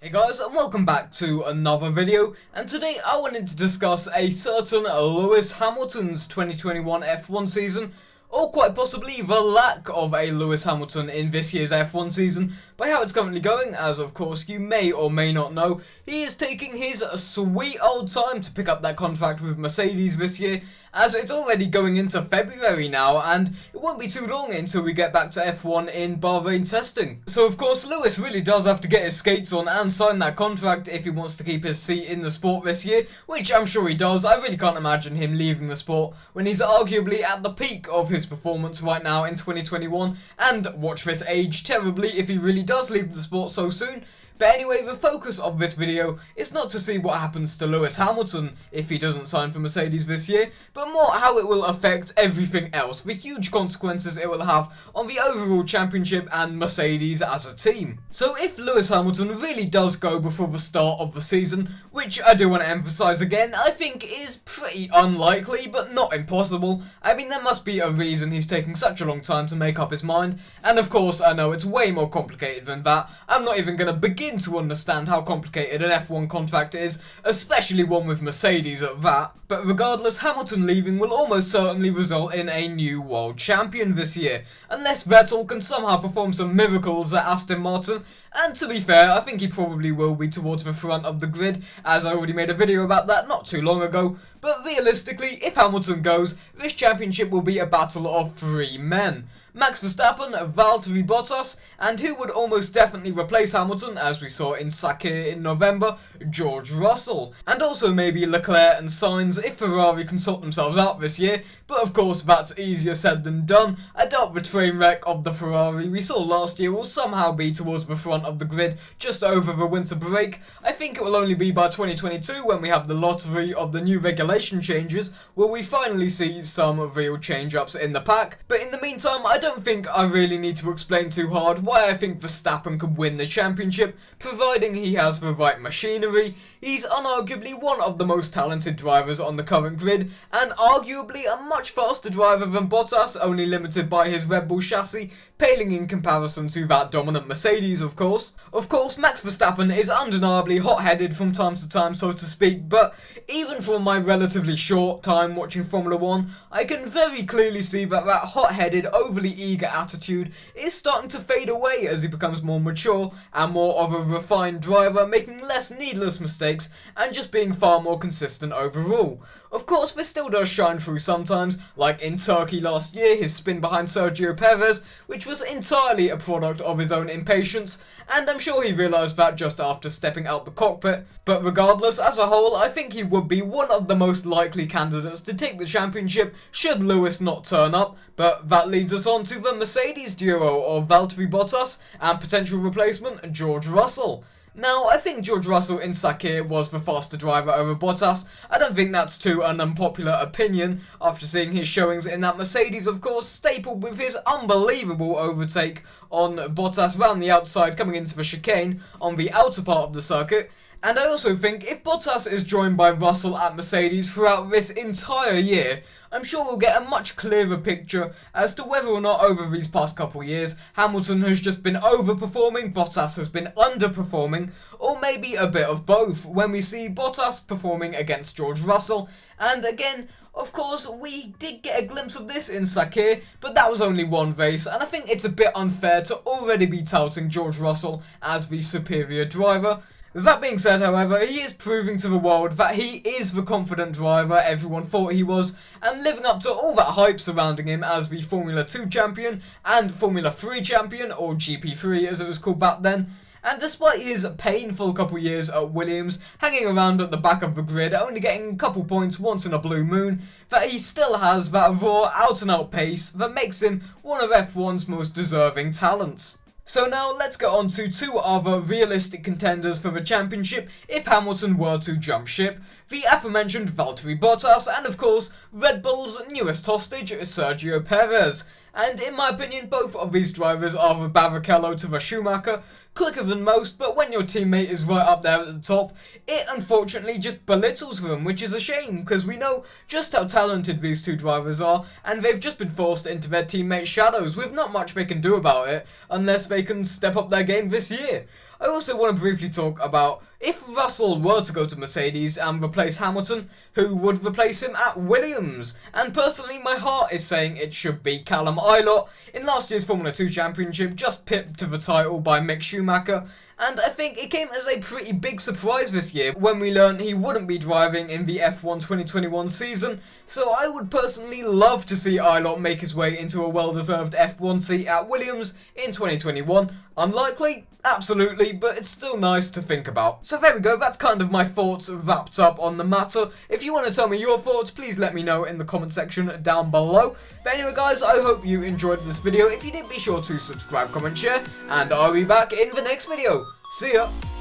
Hey guys, and welcome back to another video, and today I wanted to discuss a certain Lewis Hamilton's 2021 F1 season, or quite possibly the lack of a Lewis Hamilton in this year's F1 season, by how it's currently going, as of course you may or may not know, he is taking his sweet old time to pick up that contract with Mercedes this year, as it's already going into February now, and it won't be too long until we get back to F1 in Bahrain testing. So of course Lewis really does have to get his skates on and sign that contract if he wants to keep his seat in the sport this year, which I'm sure he does. I really can't imagine him leaving the sport when he's arguably at the peak of his performance right now in 2021, and watch this age terribly if he really does leave the sport so soon. But anyway, the focus of this video is not to see what happens to Lewis Hamilton if he doesn't sign for Mercedes this year, but more how it will affect everything else, the huge consequences it will have on the overall championship and Mercedes as a team. So if Lewis Hamilton really does go before the start of the season, which I do want to emphasise again, I think is pretty unlikely, but not impossible. I mean, there must be a reason he's taking such a long time to make up his mind, and of course I know it's way more complicated than that. I'm not even going to begin to understand how complicated an F1 contract is, especially one with Mercedes at that. But regardless, Hamilton leaving will almost certainly result in a new world champion this year, unless Vettel can somehow perform some miracles at Aston Martin. And to be fair, I think he probably will be towards the front of the grid, as I already made a video about that not too long ago. But realistically, if Hamilton goes, this championship will be a battle of three men: Max Verstappen, Valtteri Bottas, and who would almost definitely replace Hamilton, as we saw in Sakir in November, George Russell. And also maybe Leclerc and Sainz if Ferrari can sort themselves out this year, but of course that's easier said than done. I doubt the train wreck of the Ferrari we saw last year will somehow be towards the front of the grid just over the winter break. I think it will only be by 2022, when we have the lottery of the new regulation changes, will we finally see some real change-ups in the pack. But in the meantime, I don't think I really need to explain too hard why I think Verstappen could win the championship, providing he has the right machinery. He's unarguably one of the most talented drivers on the current grid, and arguably a much faster driver than Bottas, only limited by his Red Bull chassis, paling in comparison to that dominant Mercedes, of course. Of course, Max Verstappen is undeniably hot-headed from time to time, so to speak, but even from my relatively short time watching Formula 1, I can very clearly see that hot-headed, overly eager attitude is starting to fade away as he becomes more mature and more of a refined driver, making less needless mistakes and just being far more consistent overall. Of course, this still does shine through sometimes, like in Turkey last year, his spin behind Sergio Perez, which was entirely a product of his own impatience, and I'm sure he realised that just after stepping out the cockpit. But regardless, as a whole, I think he would be one of the most likely candidates to take the championship should Lewis not turn up. But that leads us on to the Mercedes duo of Valtteri Bottas and potential replacement George Russell. Now, I think George Russell in Sakir was the faster driver over Bottas. I don't think that's too an unpopular opinion after seeing his showings in that Mercedes, of course, stapled with his unbelievable overtake on Bottas round the outside coming into the chicane on the outer part of the circuit. And I also think if Bottas is joined by Russell at Mercedes throughout this entire year, I'm sure we'll get a much clearer picture as to whether or not over these past couple years Hamilton has just been overperforming, Bottas has been underperforming, or maybe a bit of both when we see Bottas performing against George Russell. And again, of course, we did get a glimpse of this in Sakir, but that was only one race, and I think it's a bit unfair to already be touting George Russell as the superior driver. That being said, however, he is proving to the world that he is the confident driver everyone thought he was, and living up to all that hype surrounding him as the Formula 2 champion and Formula 3 champion, or GP3 as it was called back then. And despite his painful couple years at Williams, hanging around at the back of the grid, only getting a couple points once in a blue moon, that he still has that raw out-and-out pace that makes him one of F1's most deserving talents. So now let's get on to two other realistic contenders for the championship if Hamilton were to jump ship: the aforementioned Valtteri Bottas and of course Red Bull's newest hostage, Sergio Perez. And in my opinion, both of these drivers are the Barrichello to the Schumacher, quicker than most, but when your teammate is right up there at the top, it unfortunately just belittles them, which is a shame, because we know just how talented these two drivers are, and they've just been forced into their teammates' shadows with not much they can do about it, unless they can step up their game this year. I also want to briefly talk about if Russell were to go to Mercedes and replace Hamilton, who would replace him at Williams? And personally, my heart is saying it should be Callum Ilott. In last year's Formula 2 Championship, just pipped to the title by Mick Schumacher, and I think it came as a pretty big surprise this year when we learned he wouldn't be driving in the F1 2021 season, so I would personally love to see Ilott make his way into a well-deserved F1 seat at Williams in 2021. Unlikely? Absolutely, but it's still nice to think about. So there we go, that's kind of my thoughts wrapped up on the matter. If you want to tell me your thoughts, please let me know in the comment section down below. But anyway guys, I hope you enjoyed this video. If you did, be sure to subscribe, comment, share, and I'll be back in the next video. See ya!